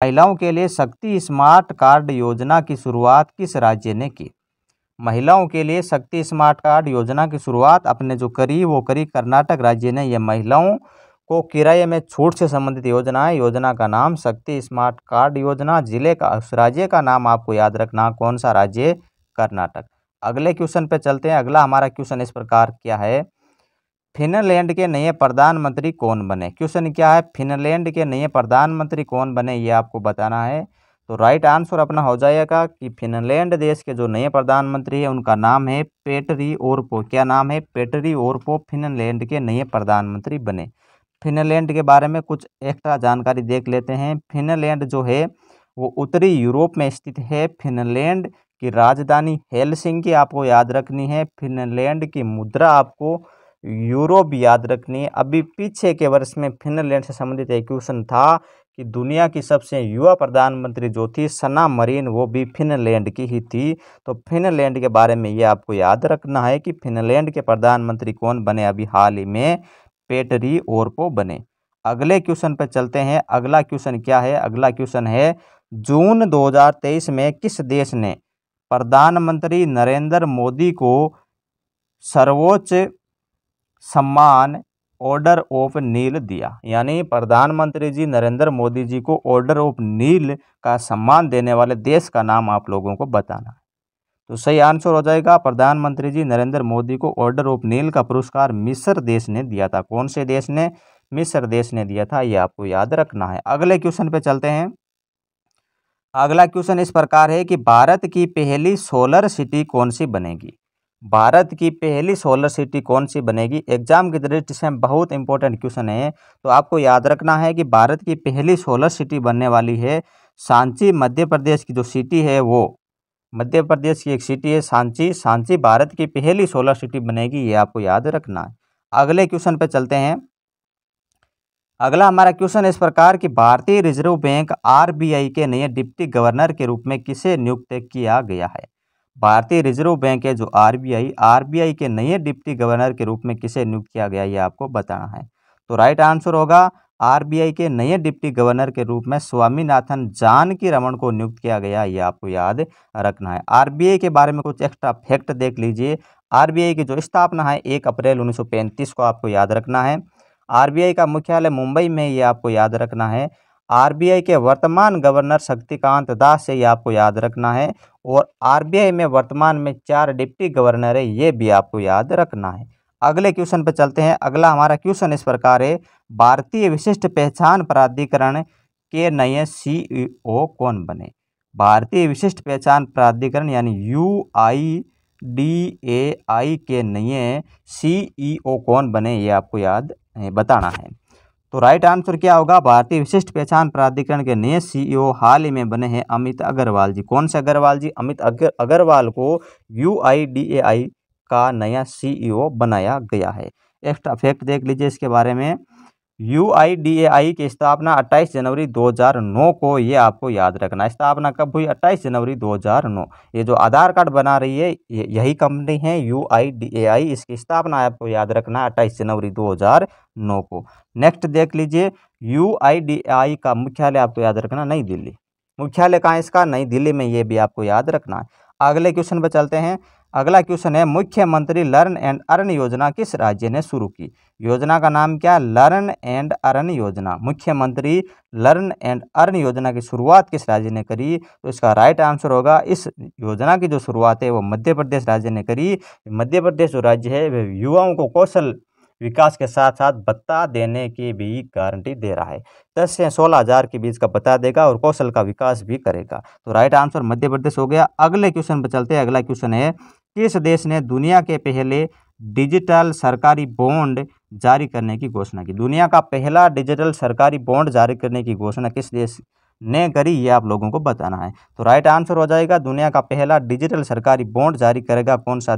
महिलाओं के लिए शक्ति स्मार्ट कार्ड योजना की शुरुआत किस राज्य ने की? महिलाओं के लिए शक्ति स्मार्ट कार्ड योजना की शुरुआत अपने जो करी वो करी कर्नाटक राज्य ने। यह महिलाओं को किराए में छूट से संबंधित योजना है। योजना का नाम शक्ति स्मार्ट कार्ड योजना। जिले का उस राज्य का नाम आपको याद रखना, कौन सा राज्य? कर्नाटक। अगले क्वेश्चन पे चलते हैं। अगला हमारा क्वेश्चन इस प्रकार क्या है, फिनलैंड के नए प्रधानमंत्री कौन बने? क्वेश्चन क्या है, फिनलैंड के नए प्रधानमंत्री कौन बने, ये आपको बताना है। तो राइट आंसर अपना हो जाएगा कि फिनलैंड देश के जो नए प्रधानमंत्री हैं उनका नाम है पेटरी ओरपो। क्या नाम है? पेटरी ओरपो फिनलैंड के नए प्रधानमंत्री बने। फिनलैंड के बारे में कुछ एक्स्ट्रा जानकारी देख लेते हैं। फिनलैंड जो है वो उत्तरी यूरोप में स्थित है। फिनलैंड की राजधानी हेलसिंकी आपको याद रखनी है। फिनलैंड की मुद्रा आपको यूरो भी याद रखनी है। अभी पीछे के वर्ष में फिनलैंड से संबंधित एक क्वेश्चन था कि दुनिया की सबसे युवा प्रधानमंत्री जो थी सना मरीन, वो भी फिनलैंड की ही थी। तो फिनलैंड के बारे में ये आपको याद रखना है कि फिनलैंड के प्रधानमंत्री कौन बने अभी हाल ही में? पेटरी ओरपो बने। अगले क्वेश्चन पर चलते हैं। अगला क्वेश्चन क्या है? अगला क्वेश्चन है, जून 2023 में किस देश ने प्रधानमंत्री नरेंद्र मोदी को सर्वोच्च सम्मान ऑर्डर ऑफ नील दिया? यानी प्रधानमंत्री जी नरेंद्र मोदी जी को ऑर्डर ऑफ नील का सम्मान देने वाले देश का नाम आप लोगों को बताना है। तो सही आंसर हो जाएगा, प्रधानमंत्री जी नरेंद्र मोदी को ऑर्डर ऑफ नील का पुरस्कार मिस्र देश ने दिया था। कौन से देश ने? मिस्र देश ने दिया था, ये आपको याद रखना है। अगले क्वेश्चन पे चलते हैं। अगला क्वेश्चन इस प्रकार है कि भारत की पहली सोलर सिटी कौन सी बनेगी? भारत की पहली सोलर सिटी कौन सी बनेगी? एग्जाम की दृष्टि से बहुत इंपॉर्टेंट क्वेश्चन है, तो आपको याद रखना है कि भारत की पहली सोलर सिटी बनने वाली है सांची, मध्य प्रदेश की जो सिटी है वो मध्य प्रदेश की एक सिटी है सांची। सांची भारत की पहली सोलर सिटी बनेगी, ये आपको याद रखना है। अगले क्वेश्चन पे चलते हैं। अगला हमारा क्वेश्चन इस प्रकार कि भारतीय रिजर्व बैंक आरबीआई के नए डिप्टी गवर्नर के रूप में किसे नियुक्त किया गया है? भारतीय रिजर्व बैंक है जो आरबीआई के नए डिप्टी गवर्नर के रूप में किसे नियुक्त किया गया, ये आपको बताना है। तो राइट आंसर होगा, आरबीआई के नए डिप्टी गवर्नर के रूप में स्वामीनाथन जानकी रमन को नियुक्त किया गया, ये आपको याद रखना है। आरबीआई के बारे में कुछ एक्स्ट्रा फैक्ट देख लीजिए। आरबीआई की जो स्थापना है 1 अप्रैल 1935 को आपको याद रखना है। आरबीआई का मुख्यालय मुंबई में, ये आपको याद रखना है। आरबीआई के वर्तमान गवर्नर शक्तिकांत दास से, ये आपको याद रखना है। और आरबीआई में वर्तमान में 4 डिप्टी गवर्नर है, ये भी आपको याद रखना है। अगले क्वेश्चन पर चलते हैं। अगला हमारा क्वेश्चन इस प्रकार है, भारतीय विशिष्ट पहचान प्राधिकरण के नए सीईओ कौन बने? भारतीय विशिष्ट पहचान प्राधिकरण यानी यूआईडीएआई के नए सीईओ कौन बने, ये आपको याद बताना है। तो राइट आंसर क्या होगा? भारतीय विशिष्ट पहचान प्राधिकरण के नए सीईओ हाल ही में बने हैं अमित अग्रवाल जी। कौन से अग्रवाल जी? अमित अग्रवाल को यूआईडीएआई का नया सीईओ बनाया गया है। एक्स्ट्रा फैक्ट देख लीजिए इसके बारे में। यूआईडीएआई की स्थापना 28 जनवरी 2009 को, ये आपको याद रखना। स्थापना कब हुई? 28 जनवरी 2009। ये जो आधार कार्ड बना रही है यही कंपनी है यूआईडीएआई। इसकी स्थापना आपको याद रखना 28 जनवरी 2009 को। नेक्स्ट देख लीजिए, यूआईडीएआई का मुख्यालय आपको याद रखना नई दिल्ली। मुख्यालय कहाँ है इसका? नई दिल्ली में, ये भी आपको याद रखना है। अगले क्वेश्चन पर चलते हैं। अगला क्वेश्चन है, मुख्यमंत्री लर्न एंड अर्न योजना किस राज्य ने शुरू की? योजना का नाम क्या? लर्न एंड अर्न योजना। मुख्यमंत्री लर्न एंड अर्न योजना की शुरुआत किस राज्य ने करी? तो इसका राइट आंसर होगा, इस योजना की जो शुरुआत है वो मध्य प्रदेश राज्य ने करी। मध्य प्रदेश जो राज्य है वह युवाओं को कौशल विकास के साथ साथ भत्ता देने की भी गारंटी दे रहा है। 10 से 16 हज़ार के बीच का भत्ता देगा और कौशल का विकास भी करेगा। तो राइट आंसर मध्य प्रदेश हो गया। अगले क्वेश्चन पर चलते हैं। अगला क्वेश्चन है, किस देश ने दुनिया के पहले डिजिटल सरकारी बॉन्ड जारी करने की घोषणा की? दुनिया का पहला डिजिटल सरकारी बॉन्ड जारी करने की घोषणा किस देश ने करी, ये आप लोगों को बताना है। तो राइट आंसर हो जाएगा, दुनिया का पहला डिजिटल सरकारी बॉन्ड जारी करेगा कौन सा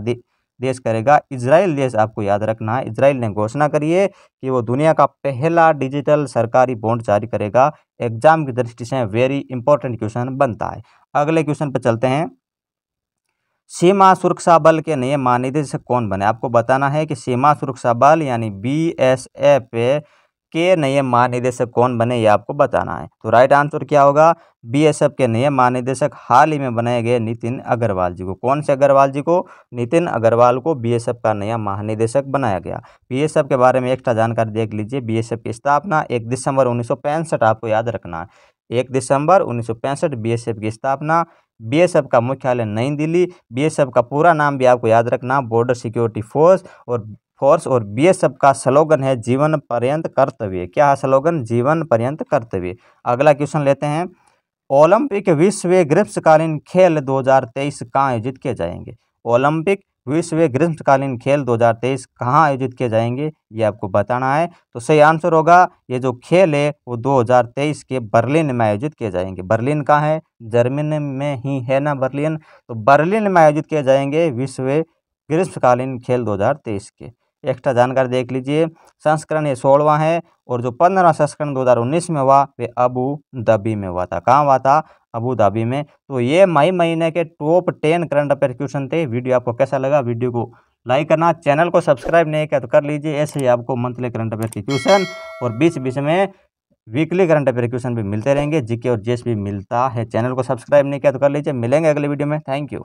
देश करेगा? इजराइल देश आपको याद रखना है। इजराइल ने घोषणा करी है कि वो दुनिया का पहला डिजिटल सरकारी बॉन्ड जारी करेगा। एग्जाम की दृष्टि से वेरी इंपॉर्टेंट क्वेश्चन बनता है। अगले क्वेश्चन पर चलते हैं। सीमा सुरक्षा बल के नए महानिदेशक कौन बने? आपको बताना है कि सीमा सुरक्षा बल यानी बीएसएफ के नए महानिदेशक कौन बने ये आपको बताना है। तो राइट आंसर क्या होगा, बीएसएफ के नए महानिदेशक हाल ही में बनाए गए नितिन अग्रवाल जी को। कौन से अग्रवाल जी को? नितिन अग्रवाल को बीएसएफ का नया महानिदेशक बनाया गया। बीएसएफ के बारे में एक्स्ट्रा जानकारी देख लीजिए। बीएसएफ की स्थापना 1 दिसंबर 1965 आपको याद रखना है। 1 दिसंबर 1965 बीएसएफ की स्थापना। बीएसएफ का मुख्यालय नई दिल्ली। बीएसएफ का पूरा नाम भी आपको याद रखना, बॉर्डर सिक्योरिटी फोर्स। और बीएसएफ का स्लोगन है जीवन पर्यंत कर्तव्य। क्या है स्लोगन? जीवन पर्यंत कर्तव्य। अगला क्वेश्चन लेते हैं, ओलंपिक विश्व ग्रीष्मकालीन खेल 2023 कहाँ आयोजित किए जाएंगे? ओलंपिक विश्व ग्रीष्मकालीन खेल 2023 कहाँ आयोजित किए जाएंगे ये आपको बताना है। तो सही आंसर होगा, ये जो खेल है वो 2023 के बर्लिन में आयोजित किए जाएंगे। बर्लिन कहाँ है? जर्मनी में ही है ना बर्लिन। तो बर्लिन में आयोजित किए जाएंगे विश्व ग्रीष्मकालीन खेल 2023 के। एक्स्ट्रा जानकारी देख लीजिए। संस्करण ये 16वां है और जो 15वां संस्करण 2019 में हुआ वे अबू धाबी में हुआ था। कहाँ हुआ था? अबू धाबी में। तो ये मई महीने के टॉप 10 करंट अफेयर क्वेश्चन थे। वीडियो आपको कैसा लगा? वीडियो को लाइक करना, चैनल को सब्सक्राइब नहीं किया तो कर लीजिए। ऐसे ही आपको मंथली करंट अफेयर के क्वेश्चन और बीच बीच में वीकली करंट अफेयर क्वेश्चन भी मिलते रहेंगे। जीके और जीएस भी मिलता है। चैनल को सब्सक्राइब नहीं किया तो कर लीजिए। मिलेंगे अगले वीडियो में। Thank you.